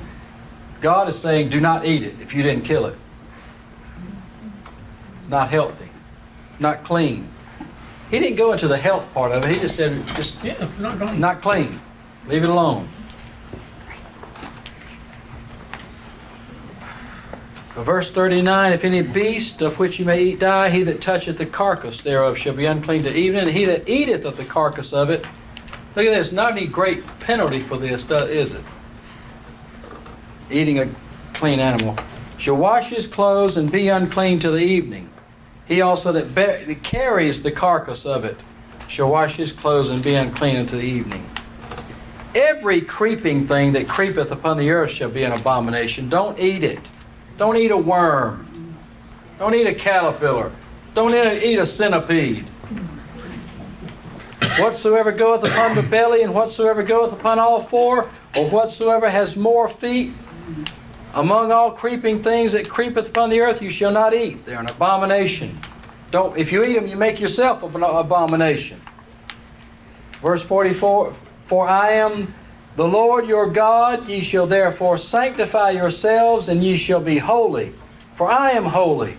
God is saying do not eat it if you didn't kill it. Not healthy, not clean. He didn't go into the health part of it. He just said, not clean. Leave it alone. Verse 39, if any beast of which you may eat die, he that toucheth the carcass thereof shall be unclean to even, and he that eateth of the carcass of it. Look at this, not any great penalty for this, is it? Eating a clean animal. Shall wash his clothes and be unclean till the evening. He also that carries the carcass of it shall wash his clothes and be unclean until the evening. Every creeping thing that creepeth upon the earth shall be an abomination. Don't eat it. Don't eat a worm. Don't eat a caterpillar. Don't eat a centipede. Whatsoever goeth upon the belly, and whatsoever goeth upon all four, or whatsoever has more feet, among all creeping things that creepeth upon the earth, you shall not eat. They're an abomination. If you eat them, you make yourself an abomination. Verse 44, for I am the Lord your God, ye shall therefore sanctify yourselves, and ye shall be holy. For I am holy.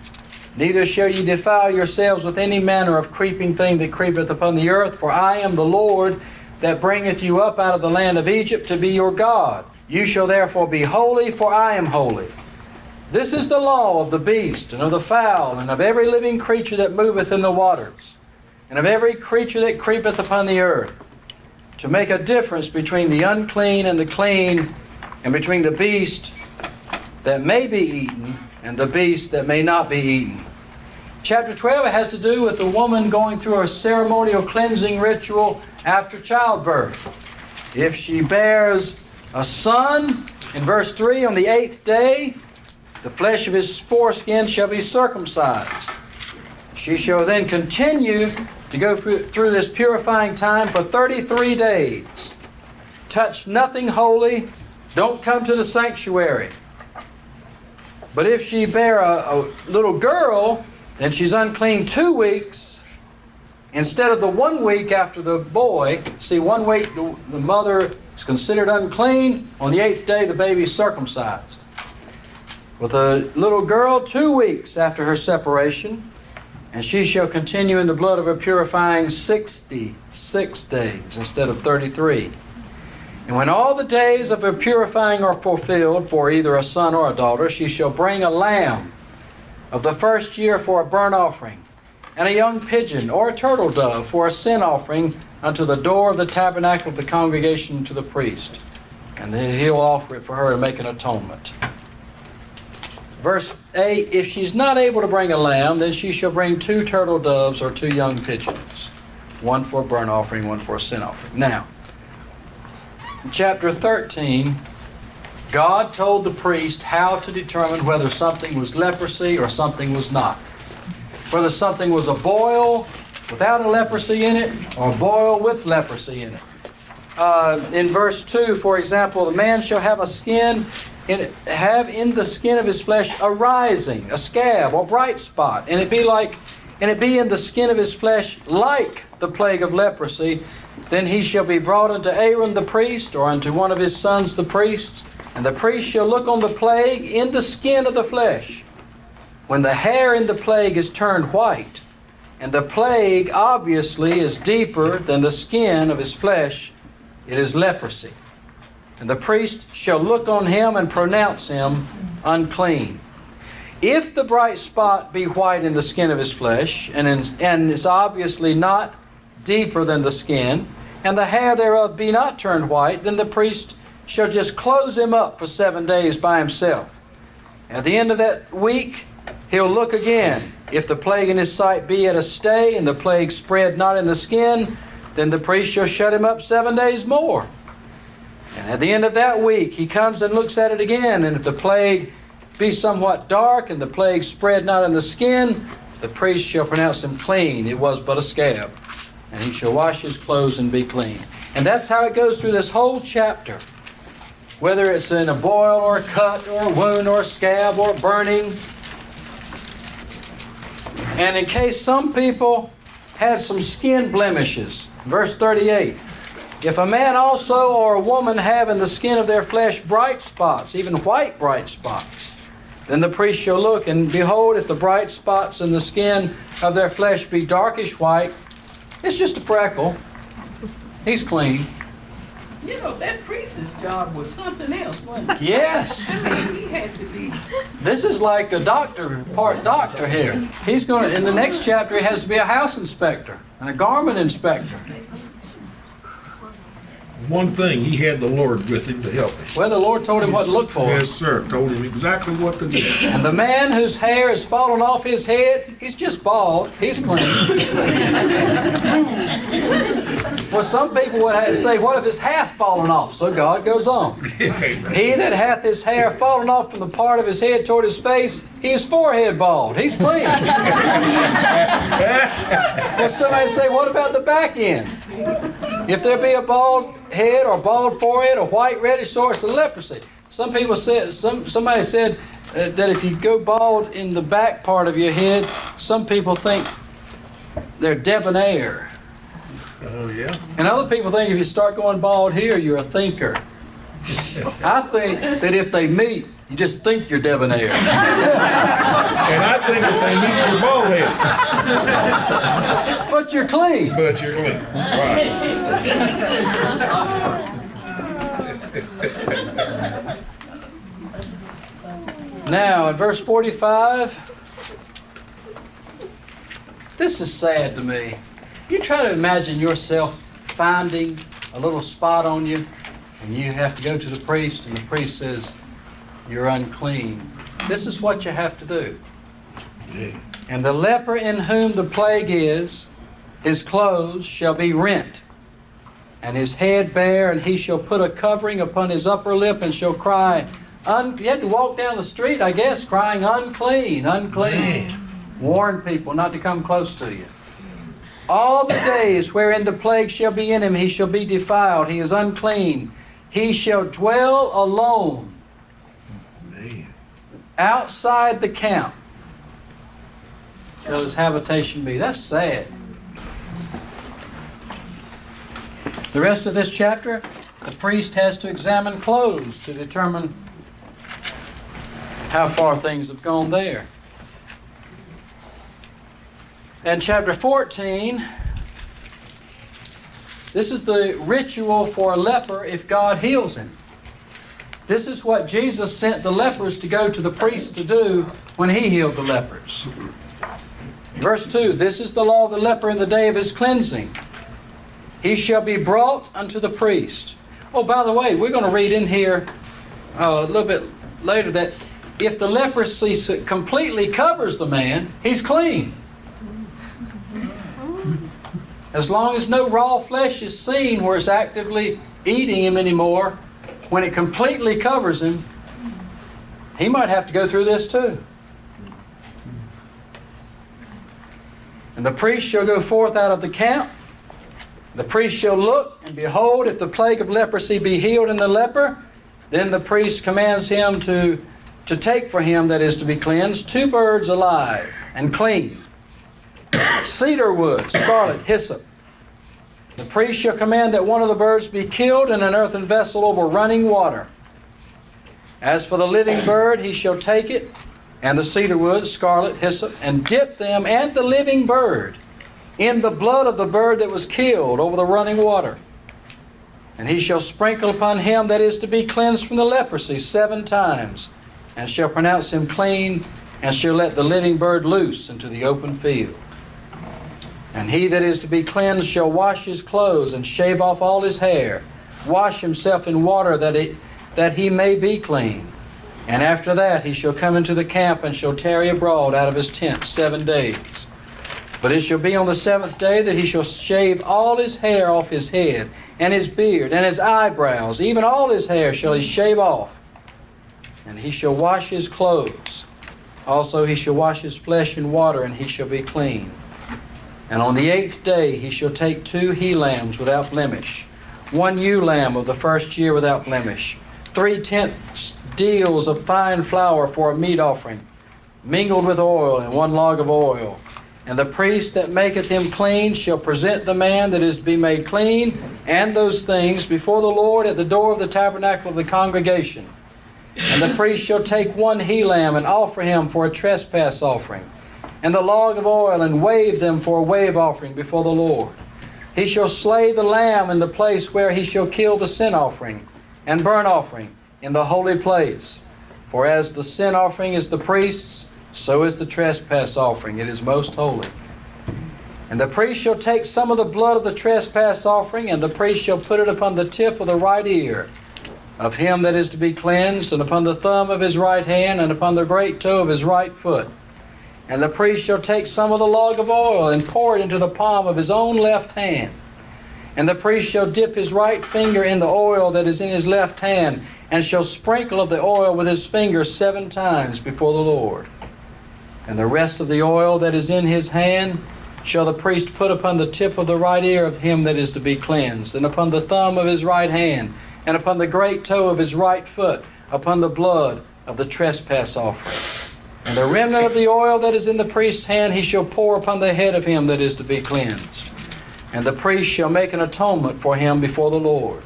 Neither shall ye defile yourselves with any manner of creeping thing that creepeth upon the earth. For I am the Lord that bringeth you up out of the land of Egypt to be your God. You shall therefore be holy, for I am holy. This is the law of the beast, and of the fowl, and of every living creature that moveth in the waters, and of every creature that creepeth upon the earth, to make a difference between the unclean and the clean, and between the beast that may be eaten and the beast that may not be eaten. Chapter 12 has to do with the woman going through a ceremonial cleansing ritual after childbirth. If she bears a son, in verse 3, on the 8th day, The flesh of his foreskin shall be circumcised. She shall then continue to go through this purifying time for 33 days. Touch nothing holy. Don't come to the sanctuary. But if she bear a little girl, then she's unclean 2 weeks instead of the 1 week after the boy. See, 1 week the mother is considered unclean. On the 8th day, the baby is circumcised. With a little girl, 2 weeks after her separation, and she shall continue in the blood of her purifying 66 days instead of 33. And when all the days of her purifying are fulfilled for either a son or a daughter, she shall bring a lamb of the first year for a burnt offering, and a young pigeon or a turtle dove for a sin offering unto the door of the tabernacle of the congregation to the priest. And then he'll offer it for her to make an atonement. Verse 8, if she's not able to bring a lamb, then she shall bring 2 turtle doves or 2 young pigeons, one for a burnt offering, one for a sin offering. Now, in chapter 13, God told the priest how to determine whether something was leprosy or something was not. Whether something was a boil without a leprosy in it or a boil with leprosy in it. In verse 2, for example, the man shall have a skin, have in the skin of his flesh a rising, a scab or bright spot, and it be in the skin of his flesh like the plague of leprosy. Then he shall be brought unto Aaron the priest, or unto one of his sons the priests, and the priest shall look on the plague in the skin of the flesh. When the hair in the plague is turned white, and the plague obviously is deeper than the skin of his flesh, it is leprosy. And the priest shall look on him and pronounce him unclean. If the bright spot be white in the skin of his flesh, and is obviously not deeper than the skin, and the hair thereof be not turned white, then the priest shall just close him up for 7 days by himself. At the end of that week, he'll look again. If the plague in his sight be at a stay, and the plague spread not in the skin, then the priest shall shut him up 7 days more. And at the end of that week, he comes and looks at it again, and if the plague be somewhat dark, and the plague spread not in the skin, the priest shall pronounce him clean. It was but a scab. And he shall wash his clothes and be clean. And that's how it goes through this whole chapter. Whether it's in a boil or a cut or a wound or a scab or a burning. And in case some people had some skin blemishes, verse 38, if a man also or a woman have in the skin of their flesh bright spots, even white bright spots, then the priest shall look, and behold, if the bright spots in the skin of their flesh be darkish white, it's just a freckle. He's clean. You know, that priest's job was something else, wasn't it? Yes. I mean, he had to be... This is like a doctor, part doctor here. He's going to, in the next chapter, he has to be a house inspector and a garment inspector. One thing, he had the Lord with him to help him. Well, the Lord told him what to look for. Yes, sir. Told him exactly what to do. And the man whose hair has fallen off his head, he's just bald. He's clean. Well, some people would say, what if his half fallen off? So God goes on. He that hath his hair fallen off from the part of his head toward his face, he is forehead bald. He's clean. Well, somebody say, what about the back end? If there be a bald head or bald forehead or white reddish source of leprosy. Some people said, somebody said that if you go bald in the back part of your head, some people think they're debonair. Oh, yeah? And other people think if you start going bald here, you're a thinker. I think that if they meet, you just think you're debonair. And I think if they meet your bald head. But you're clean. But you're clean. Right. Now, in verse 45, this is sad to me. You try to imagine yourself finding a little spot on you, and you have to go to the priest, and the priest says, you're unclean. This is what you have to do. And the leper in whom the plague is, his clothes shall be rent, and his head bare, and he shall put a covering upon his upper lip, and shall cry, You had to walk down the street, I guess, crying, unclean, unclean. Warn people not to come close to you. All the days wherein the plague shall be in him, he shall be defiled. He is unclean. He shall dwell alone outside the camp. Shall his habitation be. That's sad. The rest of this chapter, the priest has to examine clothes to determine how far things have gone there. And chapter 14, this is the ritual for a leper if God heals him. This is what Jesus sent the lepers to go to the priest to do when he healed the lepers. Verse 2, this is the law of the leper in the day of his cleansing. He shall be brought unto the priest. Oh, by the way, we're going to read in here a little bit later that if the leprosy completely covers the man, he's clean. As long as no raw flesh is seen where it's actively eating him anymore, when it completely covers him, he might have to go through this too. And the priest shall go forth out of the camp. The priest shall look, and behold, if the plague of leprosy be healed in the leper, then the priest commands him to take for him that is to be cleansed 2 birds alive and clean, cedar wood, scarlet, hyssop. The priest shall command that one of the birds be killed in an earthen vessel over running water. As for the living bird, he shall take it, and the cedar wood, scarlet, hyssop, and dip them and the living bird in the blood of the bird that was killed over the running water. And he shall sprinkle upon him that is to be cleansed from the leprosy 7 times, and shall pronounce him clean, and shall let the living bird loose into the open field. And he that is to be cleansed shall wash his clothes, and shave off all his hair, wash himself in water that he may be clean. And after that he shall come into the camp, and shall tarry abroad out of his tent 7 days. But it shall be on the 7th day that he shall shave all his hair off his head, and his beard, and his eyebrows, even all his hair shall he shave off. And he shall wash his clothes. Also he shall wash his flesh in water, and he shall be clean. And on the 8th day he shall take 2 he-lambs without blemish, 1 ewe lamb of the first year without blemish, 3/10 deals of fine flour for a meat offering, mingled with oil, and 1 log of oil. And the priest that maketh him clean shall present the man that is to be made clean and those things before the Lord at the door of the tabernacle of the congregation. And the priest shall take 1 he-lamb and offer him for a trespass offering, and the log of oil, and wave them for a wave offering before the Lord. He shall slay the lamb in the place where he shall kill the sin offering and burnt offering in the holy place. For as the sin offering is the priest's, so is the trespass offering. It is most holy. And the priest shall take some of the blood of the trespass offering, and the priest shall put it upon the tip of the right ear of him that is to be cleansed, and upon the thumb of his right hand, and upon the great toe of his right foot. And the priest shall take some of the log of oil, and pour it into the palm of his own left hand. And the priest shall dip his right finger in the oil that is in his left hand, and shall sprinkle of the oil with his finger 7 times before the Lord. And the rest of the oil that is in his hand shall the priest put upon the tip of the right ear of him that is to be cleansed, and upon the thumb of his right hand, and upon the great toe of his right foot, upon the blood of the trespass offering. And the remnant of the oil that is in the priest's hand he shall pour upon the head of him that is to be cleansed. And the priest shall make an atonement for him before the Lord.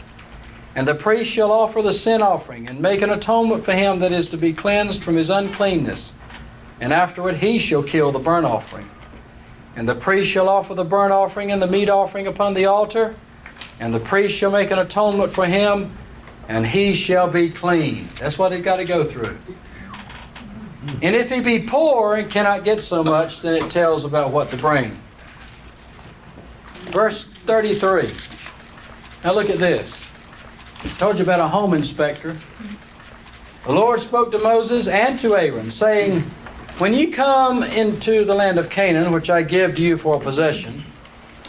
And the priest shall offer the sin offering, and make an atonement for him that is to be cleansed from his uncleanness. And afterward he shall kill the burnt offering. And the priest shall offer the burnt offering and the meat offering upon the altar. And the priest shall make an atonement for him, and he shall be clean. That's what he got to go through. And if he be poor and cannot get so much, then it tells about what to bring. Verse 33. Now look at this. I told you about a home inspector. The Lord spoke to Moses and to Aaron, saying, when you come into the land of Canaan, which I give to you for a possession,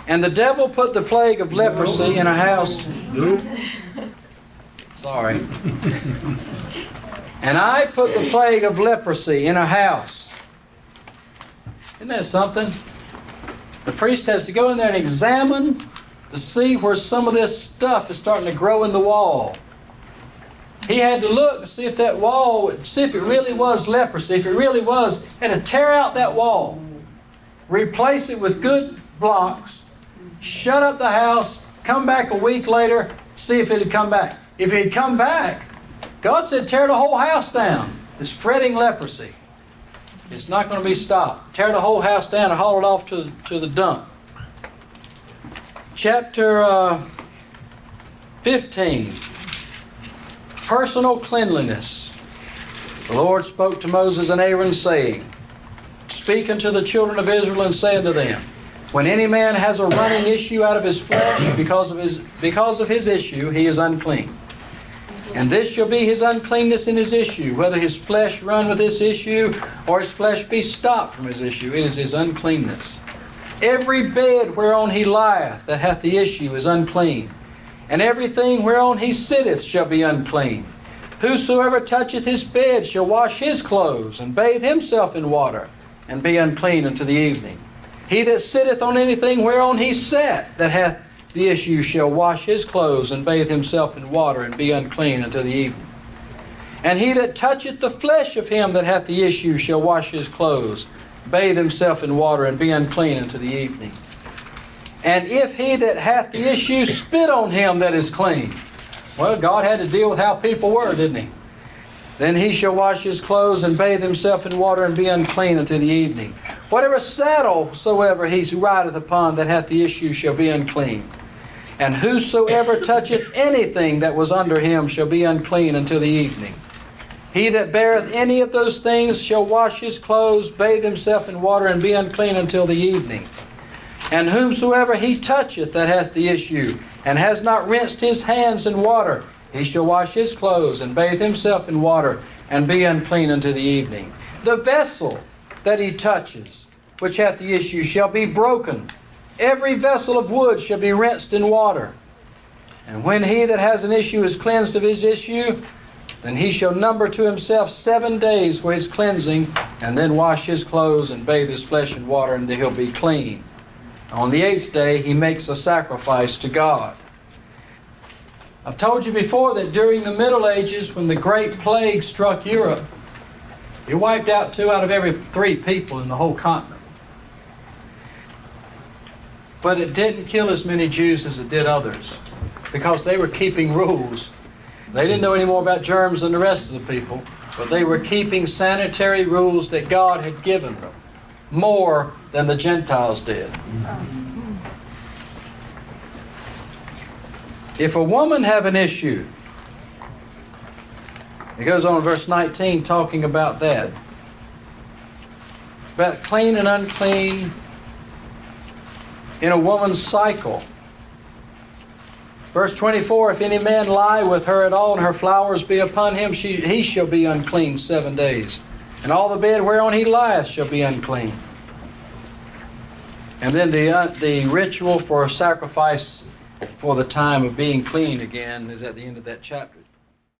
and the devil put the plague of leprosy in a house... Sorry. And I put the plague of leprosy in a house. Isn't that something? The priest has to go in there and examine to see where some of this stuff is starting to grow in the wall. He had to look and see if that wall, see if it really was leprosy. If it really was, he had to tear out that wall, replace it with good blocks, shut up the house, come back a week later, see if it had come back. If it had come back, God said tear the whole house down. It's spreading leprosy. It's not going to be stopped. Tear the whole house down and haul it off to the dump. Chapter 15. Personal cleanliness. The Lord spoke to Moses and Aaron, saying, Speak unto the children of Israel, and say unto them, When any man has a running issue out of his flesh, because of his issue, he is unclean. And this shall be his uncleanness in his issue, whether his flesh run with this issue, or his flesh be stopped from his issue. It is his uncleanness. Every bed whereon he lieth that hath the issue is unclean, and everything whereon he sitteth shall be unclean. Whosoever toucheth his bed shall wash his clothes, and bathe himself in water, and be unclean unto the evening. He that sitteth on anything whereon he sat that hath the issue shall wash his clothes, and bathe himself in water, and be unclean unto the evening. And he that toucheth the flesh of him that hath the issue shall wash his clothes, bathe himself in water, and be unclean unto the evening. And if he that hath the issue spit on him that is clean. Well, God had to deal with how people were, didn't he? Then he shall wash his clothes and bathe himself in water, and be unclean unto the evening. Whatever saddle soever he rideth upon that hath the issue shall be unclean. And whosoever toucheth anything that was under him shall be unclean until the evening. He that beareth any of those things shall wash his clothes, bathe himself in water, and be unclean until the evening. And whomsoever he toucheth that hath the issue, and has not rinsed his hands in water, he shall wash his clothes, and bathe himself in water, and be unclean unto the evening. The vessel that he touches, which hath the issue, shall be broken. Every vessel of wood shall be rinsed in water. And when he that has an issue is cleansed of his issue, then he shall number to himself 7 days for his cleansing, and then wash his clothes and bathe his flesh in water, and he'll be clean. On the 8th day he makes a sacrifice to God. I've told you before that during the Middle Ages, when the Great Plague struck Europe, it wiped out 2 out of every 3 people in the whole continent. But it didn't kill as many Jews as it did others, because they were keeping rules. They didn't know any more about germs than the rest of the people, but they were keeping sanitary rules that God had given them, more than the Gentiles did. If a woman have an issue, it goes on in verse 19 talking about that. About clean and unclean in a woman's cycle. Verse 24, if any man lie with her at all, and her flowers be upon him, he shall be unclean 7 days. And all the bed whereon he lieth shall be unclean. And then the ritual for a sacrifice for the time of being clean again is at the end of that chapter.